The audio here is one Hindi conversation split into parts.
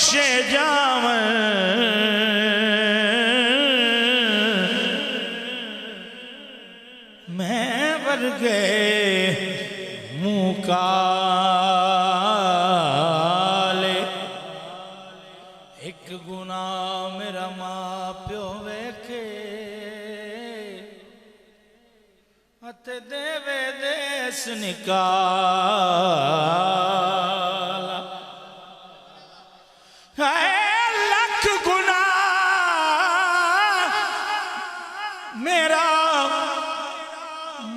बख्शे जावन मैं वर्गे मुँह काले एक गुनाह मेरा मां प्यो वेखे अते देवे देस निकाला लख गुनाह मेरा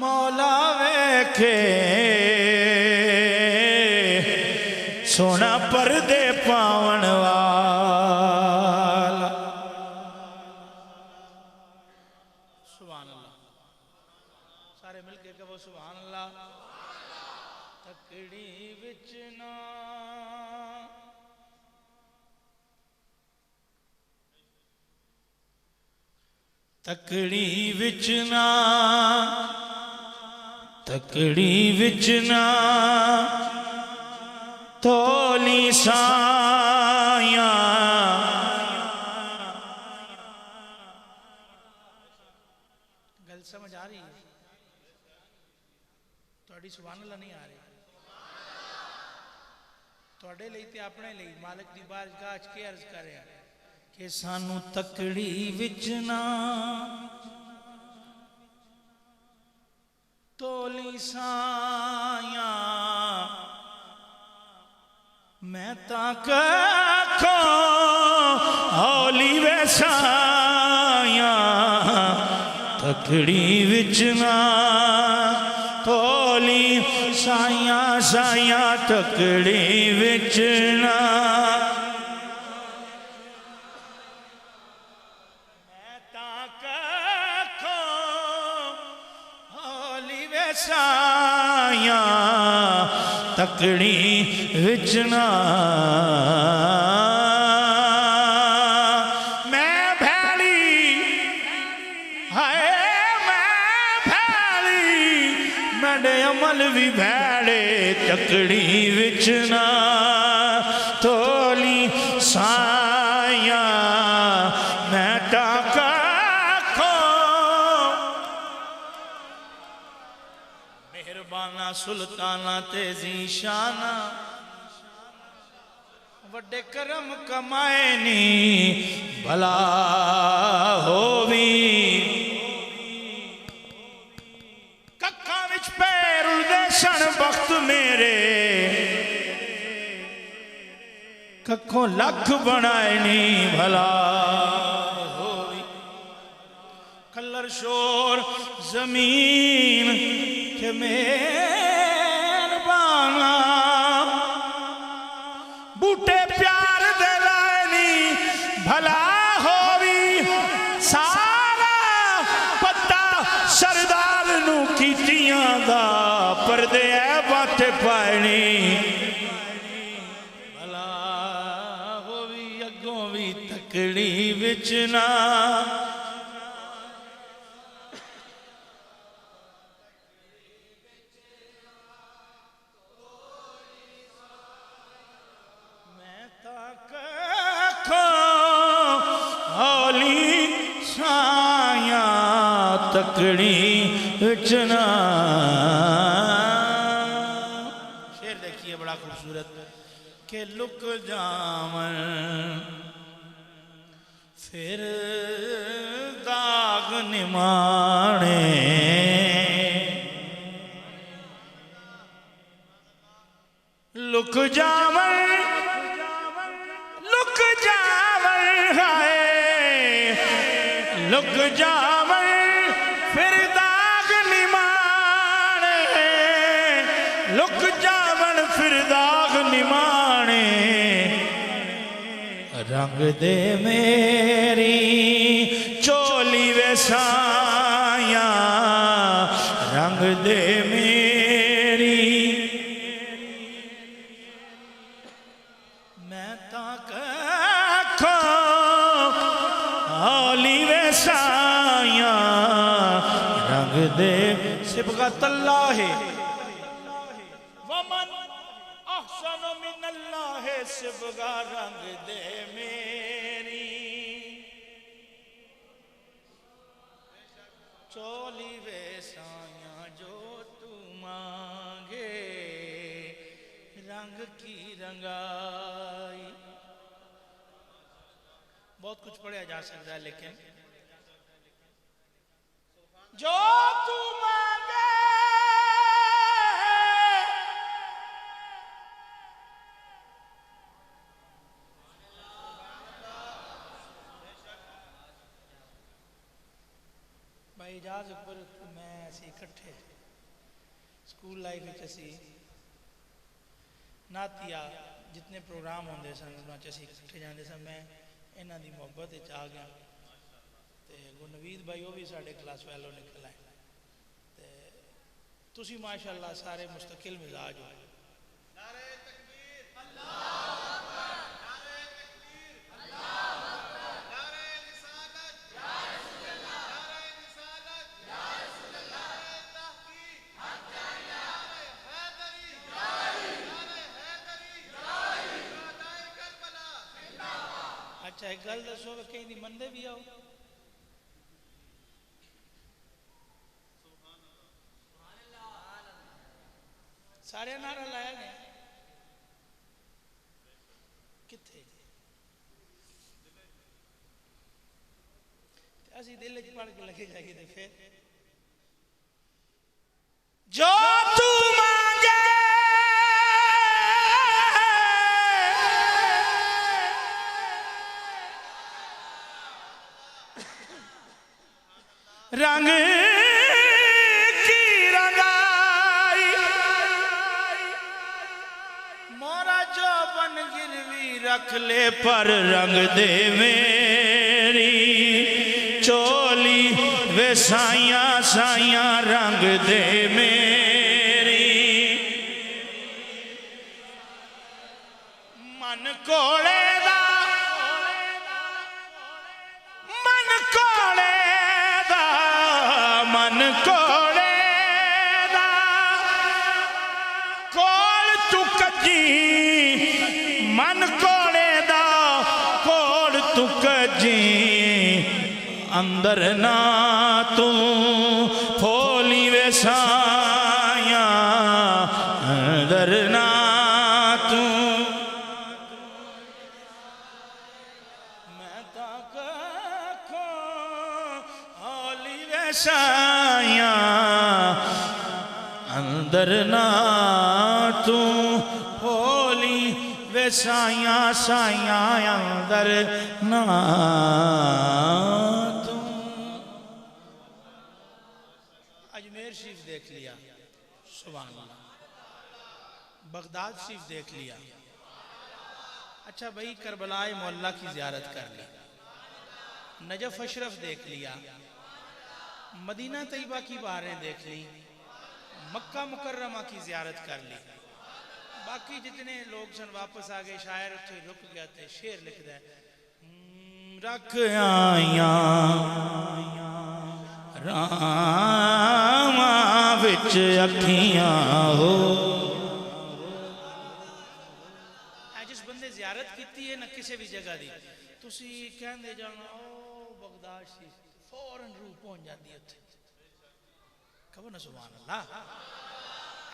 मौला वेखे सोना पर्दे पावन वाला सुभान अल्लाह सारे मिलके कहो सुभान अल्लाह तकड़ी विच ना तकड़ी विच ना तकड़ी विच ना तोली साया गल समझ आ रही है थोड़ी सुभान अल्लाह नहीं आ रही थोड़े लिए ते अपने लिए मालिक दी बारगाह च के अर्ज कर रहा कि सानू तकड़ी विच ना तोली साया मैं ताको हौली वैसाया तकड़ी विच ना तोली साया साया तकड़ी विच ना मैं ताको हौली वैसाया तकड़ी विच ना मैं भैली हाय मैं भैली मेरे अमल भी भैड़े तकड़ी विच ना तोली साया मैं टाका मेहरबाना सुल्ताना ते ज़ीशाना वड्डे करम कमाए नी भला होवी कक्का विच पैर उलदे सन वक्त मेरे कक्कों लख बनाए नी भला होवी कलर शोर जमीन के मेहरबाना बूटे प्यार दे लानी भला होवी सारा पत्ता सरदार नू कीतियां दा पर्दे बात पानी भला होवी अगों भी तकड़ी विच ना तकड़ी विचना शेर देखिए बड़ा खूबसूरत के लुक जावन फिर दाग निमाणे लुक जावन हाय लुक जावन फिर दाग निमाणे लुक जावन फिर दाग निमाणे रंग दे मेरी चोली वैसाया रंग दे मेरी मैं ताक हौली वैसाया रंग दे सिबगत अल्लाह वमन अहसन मिन अल्लाह सिबगा रंग दे मेरी चोली वे साया जो तू मांगे रंग की रंगाई। बहुत कुछ पढ़ा जा सकता है लेकिन जो तू मांगे भाई इजाज अकबर मैं असी इकट्ठे स्कूल लाइफ असी नातिया जितने प्रोग्राम होंगे सन उन्होंने असी इकट्ठे जाते सन। मैं इन्हों की मुहब्बत आ गया तो गुरनवीद भाई वो भी साढ़े क्लास फैलो निकल आए तो तुसी माशाअल्लाह सारे मुस्तकिल मिजाज हो। अच्छा एक गल दसो कहीं दी मनदे भी आओ सारे नारा लाया ने किथे असी दिल च पढ़ के लगे जाइए तो फिर जो तू मांगे रंग की रंगाई मोरा जो बन गिरवी रख ले पर रंग दे मेरी चोली वे साइया साइया रंग दे मेरी मन कोड़े दा मन कोड़े मन कोड़े दा कोल तू कजी मन कोड़े दा कोल तू कजी अंदर ना तू फोली वे साया अंदर ना तू मैं तक होली वे साया अंदर ना तू होली वे साया साया अंदर ना तू। अजमेर शरीफ देख लिया सुभान अल्लाह, बगदाद शरीफ देख लिया, अच्छा भाई करबलाए मोहल्ला की जियारत कर ली, नजफ अशरफ देख लिया, मदीना तैयबा की बारें देख ली, मक्का मुकर्रमा की जियारत कर ली। बाकी जितने लोग सन वापस आ गए, शायर उठे रुक गया थे, शेर लिखता है रख आया रामा विच अखियां हो। जिस बंदे जियारत की है ना किसी भी जगह दी तुसी कहंदे जाना ओ बगदाद शरीफ फौरन रूह पहुंच जाती है उत्थे। खबर ना सुभान अल्लाह।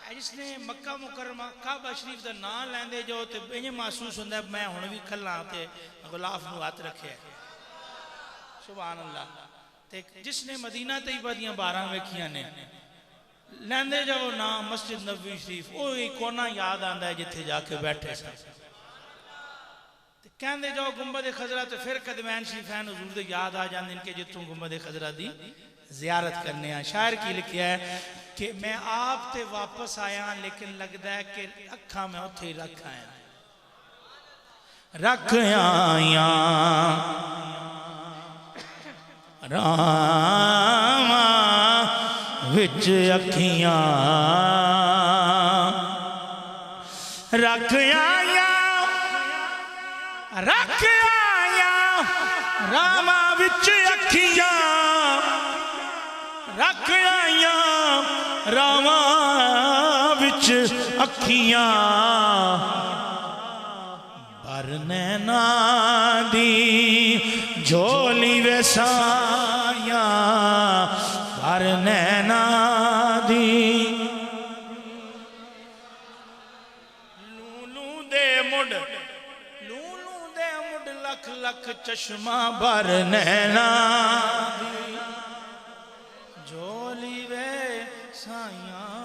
जिसने मक्का मुकरमा काबा शरीफ का नाम लेंदे जो तो इंज महसूस होंदा मैं हुण भी खल्ला ते गुलाफ नूं हथ रखे सुभान अल्लाह। ते जिसने मदीना तैयबा दियां 12 वेखियां ने लेंदे जाओ नाम मस्जिद नबवी शरीफ वो कोना याद आंदा है जिथे जाके बैठे सन। कहते जाओ गुंबद खजरा तो फिर कदमैन शरीफैन हुजूर दे याद आ जाते हैं कि जितों गुंबद खजरा दी जियारत करने आ। शायर की लिखा है कि मैं आप ते वापस आया लेकिन लगता है कि अखा मैं उत्थे ही रख आया रख आया रामा विच अखियां रख आया रख आया रामा विच अखियां रख आया रामा विच अखियां नैना दी झोली वे साया भर नैना दी लूलू दे मुड लख लख चश्मा भर नैना दी झोली वे साया